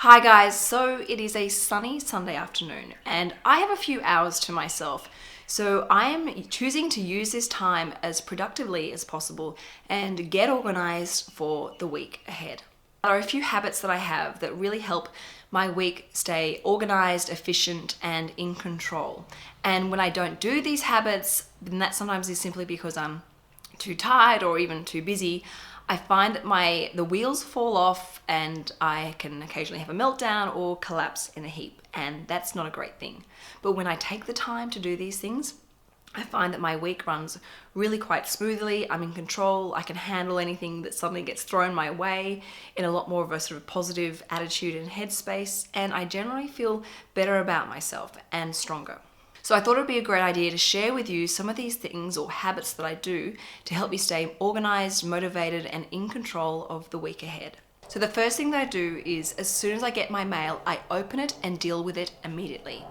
Hi guys, so it is a sunny Sunday afternoon and I have a few hours to myself. So I am choosing to use this time as productively as possible and get organized for the week ahead. There are a few habits that I have that really help my week stay organized, efficient, and in control. And when I don't do these habits, then that sometimes is simply because I'm too tired or even too busy. I find that the wheels fall off and I can occasionally have a meltdown or collapse in a heap, and that's not a great thing. But when I take the time to do these things, I find that my week runs really quite smoothly. I'm in control. I can handle anything that suddenly gets thrown my way in a lot more of a sort of positive attitude and headspace, and I generally feel better about myself and stronger. So I thought it would be a great idea to share with you some of these things or habits that I do to help me stay organized, motivated, and in control of the week ahead. So the first thing that I do is as soon as I get my mail, I open it and deal with it immediately.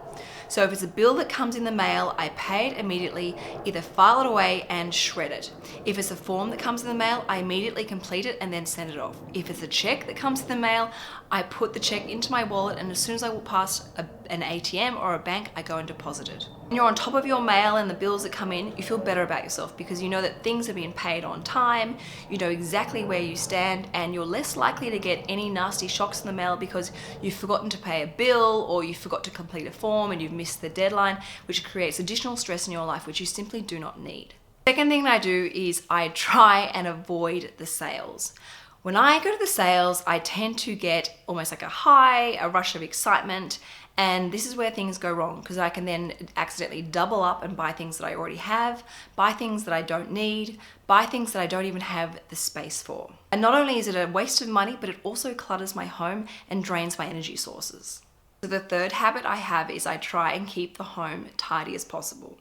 So if it's a bill that comes in the mail, I pay it immediately, either file it away and shred it. If it's a form that comes in the mail, I immediately complete it and then send it off. If it's a check that comes in the mail, I put the check into my wallet, and as soon as I walk past an ATM or a bank, I go and deposit it. When you're on top of your mail and the bills that come in, you feel better about yourself because you know that things are being paid on time, you know exactly where you stand, and you're less likely to get any nasty shocks in the mail because you've forgotten to pay a bill or you forgot to complete a form and you've missed the deadline, which creates additional stress in your life, which you simply do not need. Second thing that I do is I try and avoid the sales. When I go to the sales, I tend to get almost like a rush of excitement, and this is where things go wrong because I can then accidentally double up and buy things that I already have, buy things that I don't need, buy things that I don't even have the space for. And not only is it a waste of money, but it also clutters my home and drains my energy sources. So the third habit I have is I try and keep the home tidy as possible.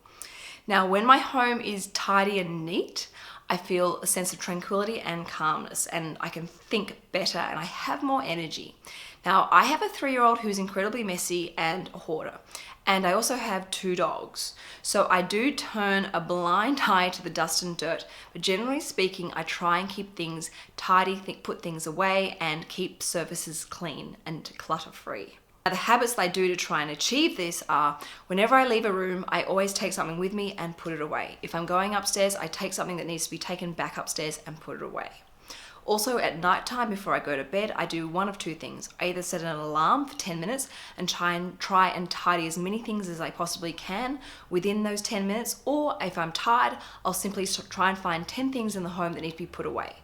Now, when my home is tidy and neat, I feel a sense of tranquility and calmness, and I can think better and I have more energy. Now, I have a 3-year-old who's incredibly messy and a hoarder, and I also have 2 dogs. So I do turn a blind eye to the dust and dirt, but generally speaking, I try and keep things tidy, put things away, and keep surfaces clean and clutter-free. The habits that I do to try and achieve this are, whenever I leave a room, I always take something with me and put it away. If I'm going upstairs, I take something that needs to be taken back upstairs and put it away. Also, at nighttime before I go to bed, I do one of 2 things. I either set an alarm for 10 minutes and try and tidy as many things as I possibly can within those 10 minutes, or if I'm tired, I'll simply try and find 10 things in the home that need to be put away.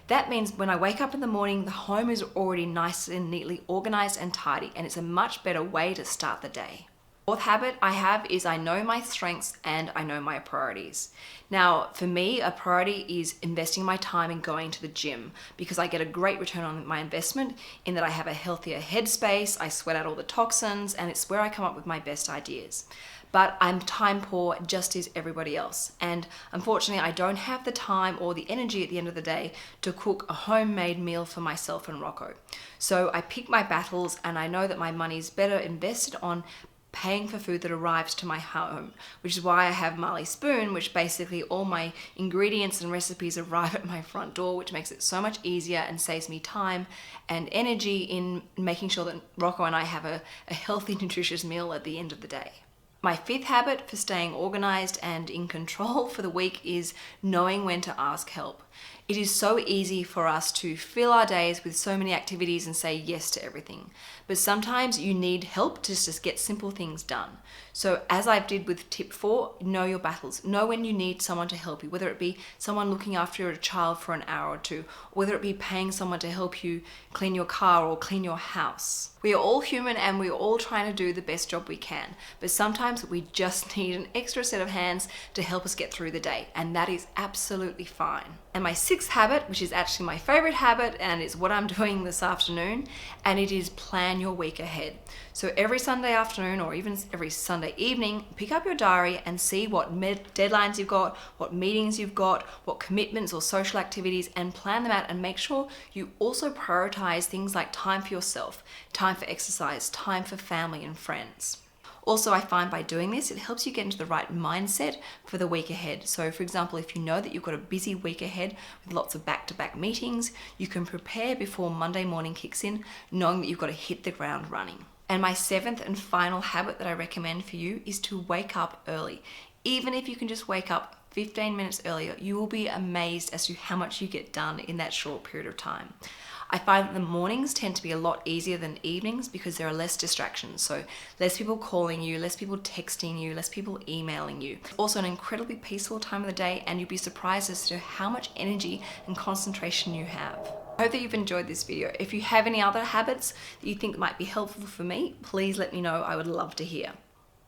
That means when I wake up in the morning, the home is already nice and neatly organized and tidy, and it's a much better way to start the day. Fourth habit I have is I know my strengths and I know my priorities. Now, for me, a priority is investing my time in going to the gym because I get a great return on my investment in that I have a healthier headspace, I sweat out all the toxins, and it's where I come up with my best ideas. But I'm time poor, just as everybody else. And unfortunately, I don't have the time or the energy at the end of the day to cook a homemade meal for myself and Rocco. So I pick my battles, and I know that my money is better invested on paying for food that arrives to my home, which is why I have Marley Spoon, which basically all my ingredients and recipes arrive at my front door, which makes it so much easier and saves me time and energy in making sure that Rocco and I have a healthy, nutritious meal at the end of the day. My 5th habit for staying organized and in control for the week is knowing when to ask help. It is so easy for us to fill our days with so many activities and say yes to everything. But sometimes you need help to just get simple things done. So as I did with tip 4, know your battles. Know when you need someone to help you, whether it be someone looking after a child for an hour or 2, or whether it be paying someone to help you clean your car or clean your house. We are all human and we're all trying to do the best job we can. But sometimes we just need an extra set of hands to help us get through the day, and that is absolutely fine. And my 6th habit, which is actually my favorite habit and it's what I'm doing this afternoon, and it is plan your week ahead. So every Sunday afternoon or even every Sunday evening, pick up your diary and see what deadlines you've got, what meetings you've got, what commitments or social activities, and plan them out, and make sure you also prioritize things like time for yourself, time for exercise, time for family and friends. Also, I find by doing this, it helps you get into the right mindset for the week ahead. So for example, if you know that you've got a busy week ahead with lots of back-to-back meetings, you can prepare before Monday morning kicks in, knowing that you've got to hit the ground running. And my 7th and final habit that I recommend for you is to wake up early. Even if you can just wake up 15 minutes earlier, you will be amazed as to how much you get done in that short period of time. I find that the mornings tend to be a lot easier than evenings because there are less distractions. So less people calling you, less people texting you, less people emailing you. It's also an incredibly peaceful time of the day, and you'll be surprised as to how much energy and concentration you have. I hope that you've enjoyed this video. If you have any other habits that you think might be helpful for me, please let me know. I would love to hear.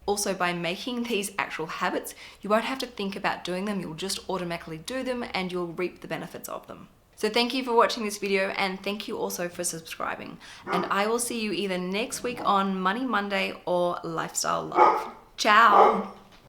Also, by making these actual habits, you won't have to think about doing them. You'll just automatically do them and you'll reap the benefits of them. So thank you for watching this video, and thank you also for subscribing. And I will see you either next week on Money Monday or Lifestyle Love. Ciao!